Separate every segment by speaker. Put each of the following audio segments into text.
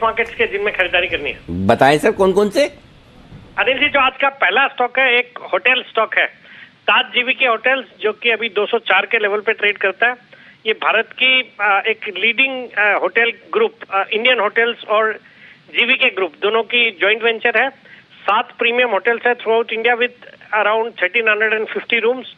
Speaker 1: Markets के जिनमें खरीदारी करनी है।
Speaker 2: बताएं सर, कौन कौन से?
Speaker 1: अनिल जी, जो आज का पहला स्टॉक है, एक होटल स्टॉक है, ताज जीवीके होटल्स, जो कि अभी 204 के लेवल पे ट्रेड करता है। ये भारत की एक leading hotel group, Indian hotels और जीवीके ग्रुप दोनों की जॉइंट वेंचर है। 7 प्रीमियम होटल्स है through out India with around 1350 rooms,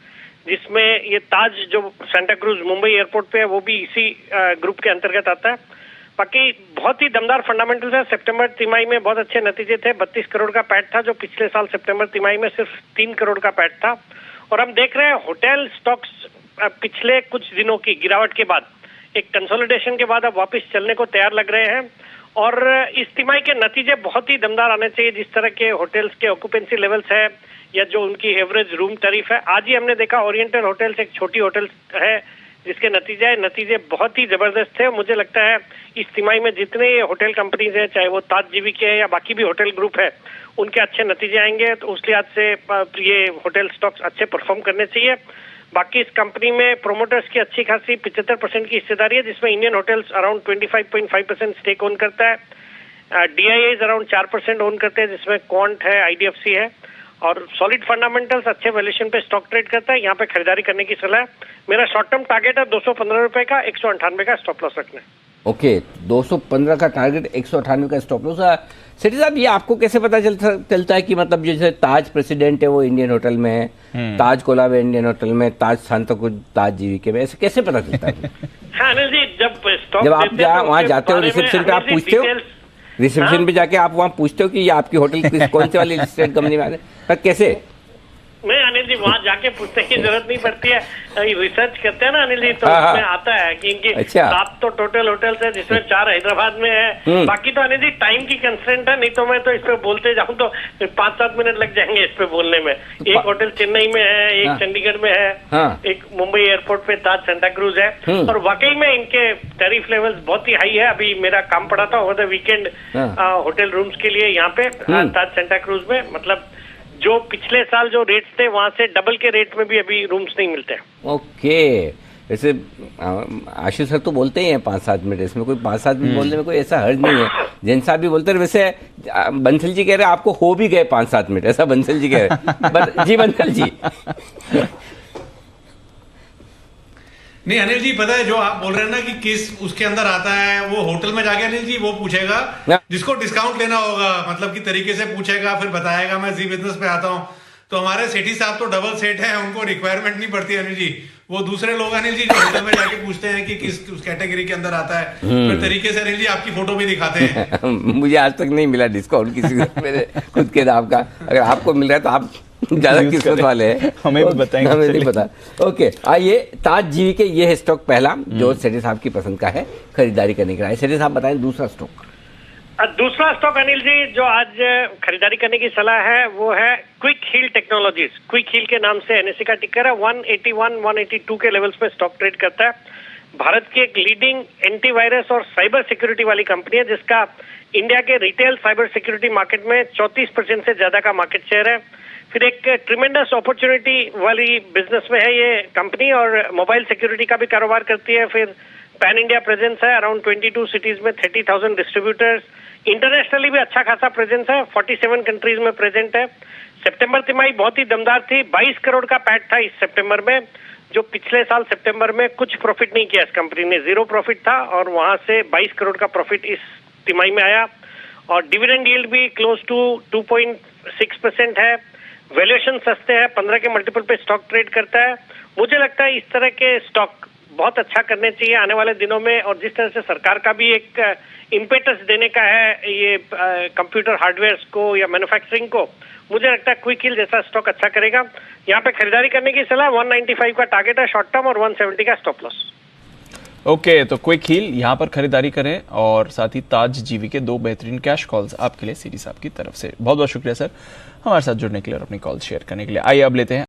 Speaker 1: जिसमें ये ताज जो सेंटा क्रूज मुंबई एयरपोर्ट पे है वो भी इसी ग्रुप के अंतर्गत आता है। बाकी बहुत ही दमदार फंडामेंटल्स है। सितंबर तिमाही में बहुत अच्छे नतीजे थे। 32 करोड़ का पैट था, जो पिछले साल सितंबर तिमाही में सिर्फ 3 करोड़ का पैट था। और हम देख रहे हैं होटल स्टॉक्स पिछले कुछ दिनों की गिरावट के बाद, एक कंसोलिडेशन के बाद अब वापस चलने को तैयार लग रहे हैं। और इस तिमाही के नतीजे बहुत ही दमदार आने चाहिए, जिस तरह के होटल्स के ऑक्यूपेंसी लेवल्स है या जो उनकी एवरेज रूम टैरिफ है। आज ही हमने देखा ओरिएंटल होटल्स, एक छोटी होटल है जिसके नतीजे बहुत ही जबरदस्त थे। मुझे लगता है इस तिमाही में जितने होटल कंपनीज है, चाहे वो ताज जीवीके है या बाकी भी होटल ग्रुप है, उनके अच्छे नतीजे आएंगे। तो उस लिहाज से ये होटल स्टॉक्स अच्छे परफॉर्म करने चाहिए। बाकी इस कंपनी में प्रोमोटर्स की अच्छी खासी 75% की हिस्सेदारी है, जिसमें Indian hotels around 25.5% stake own करता है। डीआईएस अराउंड 4% ओन करते हैं, जिसमें क्वांट है, आईडीएफसी है। और सॉलिड फंडामेंटल्स, अच्छे वैल्यूएशन पे स्टॉक ट्रेड करता है। यहाँ पे खरीदारी करने की सलाह है। मेरा शॉर्ट टर्म टारगेट है 215 रुपए का, 198 का स्टॉप लॉस रखना है।
Speaker 2: ओके, 215 का टारगेट, 198 का स्टॉप लॉस। सेठी साहब, ये आपको कैसे पता चलता है कि मतलब जैसे ताज प्रेसिडेंट है वो इंडियन होटल में है, ताज कोलावे इंडियन होटल में, ताज सांता क्रूज ताज जीवीके में, ऐसे कैसे पता चलता है?
Speaker 1: हाँ अनिल जी, जब
Speaker 2: आप वहाँ जाते हो रिसेप्शन पे, आप पूछते हो रिसेप्शन पे जाके, आप वहाँ पूछते हो कि ये आपकी होटल कौन से वाली लिस्टेड कंपनी में है, कैसे?
Speaker 1: नहीं अनिल जी, वहाँ जाके पूछने की जरूरत नहीं पड़ती है। रिसर्च करते हैं ना अनिल जी, तो उसमें आता है कि इनकी 7 तो टोटल होटल्स है, जिसमें 4 हैदराबाद में है। बाकी तो अनिल जी टाइम की कंस्ट्रेंट है, नहीं तो मैं तो इस पे बोलते जाऊँ तो 5-7 मिनट लग जाएंगे इस पे बोलने में। एक होटल चेन्नई में है, एक चंडीगढ़ में है, एक मुंबई एयरपोर्ट पे ताज सेंटा क्रूज है। और वाकई में इनके टैरिफ लेवल्स बहुत ही हाई है। अभी मेरा काम पड़ा था over the weekend hotel rooms के लिए यहाँ पे ताज सेंटा क्रूज में। मतलब जो पिछले साल जो रेट्स थे वहां से डबल के रेट में भी अभी रूम्स नहीं मिलते।
Speaker 2: ओके, वैसे आशीष सर तो बोलते ही हैं 5-7 मिनट, इसमें कोई 5-7 मिनट बोलने में कोई ऐसा हर्ज नहीं है। जैन साहब भी बोलते हैं। वैसे बंसल जी कह रहे हैं आपको हो भी गए 5-7 मिनट, ऐसा बंसल जी कह रहे हैं। जी बंसल जी।
Speaker 3: नहीं अनिल जी, पता है जो आप बोल रहे हैं ना कि किस उसके अंदर आता है, वो होटल में जाके अनिल जी वो पूछेगा जिसको डिस्काउंट लेना होगा, मतलब कि तरीके से पूछेगा, फिर बताएगा मैं जी बिजनेस पे आता हूँ। तो हमारे सेठी साहब तो डबल सेट है, उनको रिक्वायरमेंट नहीं पड़ती अनिल जी। वो दूसरे लोग अनिल जी जो होटल में जाके पूछते हैं कि किस उस कैटेगरी के अंदर आता है, फिर तरीके से अनिल जी आपकी फोटो भी दिखाते हैं।
Speaker 2: मुझे आज तक नहीं मिला डिस्काउंट किसी को मेरे खुद के दाम का। अगर आपको मिल रहा है तो आप ज्यादा किस्मत वाले हैं,
Speaker 4: हमें भी बताएंगे।
Speaker 2: हमें नहीं पता। ओके, आइए ताज जीवीके ये है स्टॉक पहला जो सेठी साहब की पसंद का है खरीदारी करने के लिए। सेठी साहब बताएं दूसरा स्टॉक।
Speaker 1: दूसरा स्टॉक अनिल जी जो आज खरीदारी करने की सलाह है वो है Quick Heal Technologies. Quick Heal के नाम से एनएसई का टिकर है। 181-182 के लेवल्स पे स्टॉक ट्रेड करता है। भारत की एक लीडिंग एंटीवायरस और साइबर सिक्योरिटी वाली कंपनी है, जिसका इंडिया के रिटेल साइबर सिक्योरिटी मार्केट में 34% से ज्यादा का मार्केट शेयर है। फिर एक ट्रिमेंडस अपॉर्चुनिटी वाली बिजनेस में है ये कंपनी, और मोबाइल सिक्योरिटी का भी कारोबार करती है। फिर पैन इंडिया प्रेजेंस है, अराउंड 22 सिटीज में 30,000 डिस्ट्रीब्यूटर्स। इंटरनेशनली भी अच्छा खासा प्रेजेंस है, 47 कंट्रीज में प्रेजेंट है। सितंबर तिमाही बहुत ही दमदार थी। 22 करोड़ का पैट था इस सितंबर में, जो पिछले साल सितंबर में कुछ प्रॉफिट नहीं किया इस कंपनी ने, 0 प्रॉफिट था। और वहां से 22 करोड़ का प्रॉफिट इस तिमाही में आया। और डिविडेंड यील्ड भी क्लोज टू 2.6% है। वैल्यूएशन सस्ते हैं, 15 के मल्टीपल पे स्टॉक ट्रेड करता है। मुझे लगता है इस तरह के स्टॉक बहुत अच्छा करने चाहिए आने वाले दिनों में। और जिस तरह से सरकार का भी एक इम्पेटस देने का है ये कंप्यूटर हार्डवेयर को या मैन्युफैक्चरिंग को, मुझे लगता है क्विक हील जैसा स्टॉक अच्छा करेगा। यहाँ पे खरीदारी करने की सलाह, 195 का टारगेट है शॉर्ट टर्म और 170 का स्टॉप लॉस।
Speaker 4: ओके, तो क्विक हील यहाँ पर खरीदारी करें और साथ ही ताज जीवीके 2 बेहतरीन कैश कॉल्स आपके लिए सीडी साहब की तरफ से। बहुत बहुत शुक्रिया सर हमारे साथ जुड़ने के लिए और अपनी कॉल शेयर करने के लिए। आइए अब लेते हैं